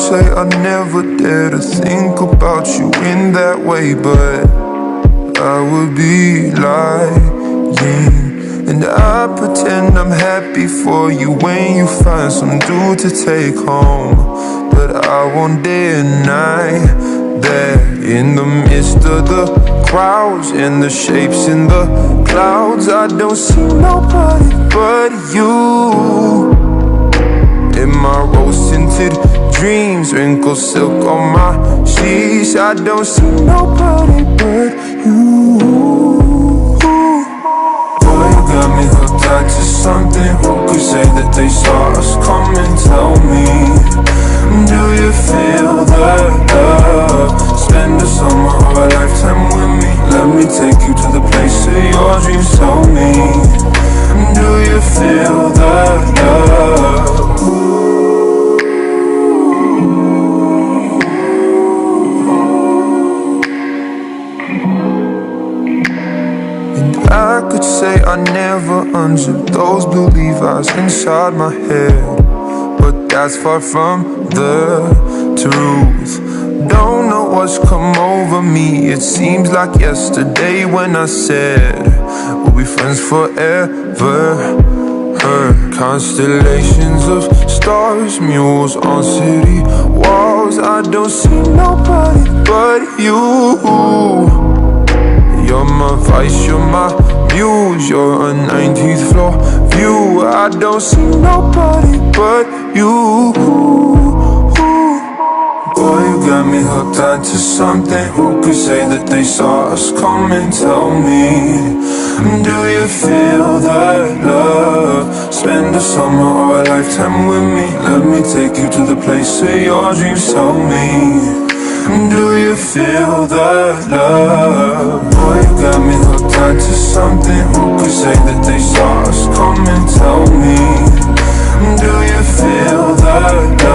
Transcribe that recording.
say I never dare to think about you in that way, but I would be lying. And I pretend I'm happy for you when you find some dude to take home. But I won't deny that in the midst of the crowds and the shapes in the clouds, I don't see nobody but you. In my rose-tinted dreams, wrinkled silk on my sheets, I don't see nobody but you. Got me hooked up to something. Who could say that they saw us coming? Tell me, do you feel the love? Spend a summer or a lifetime with me. Let me take you to the place of your dreams. Tell me, do you feel the love? I could say I never unzipped those blue Levi's inside my head, but that's far from the truth. Don't know what's come over me. It seems like yesterday when I said we'll be friends forever. Constellations of stars, mules on city walls. I don't see nobody but you. You're my vice, you're my muse, you're a 19th floor view. I don't see nobody but you. Boy, you got me hooked onto something. Who could say that they saw us coming? Tell me, do you feel that love? Spend a summer or a lifetime with me. Let me take you to the place of your dreams. Tell me, do you feel that love? Boy, you got me hooked onto something. Who could say that they saw us coming? Tell me, do you feel that love?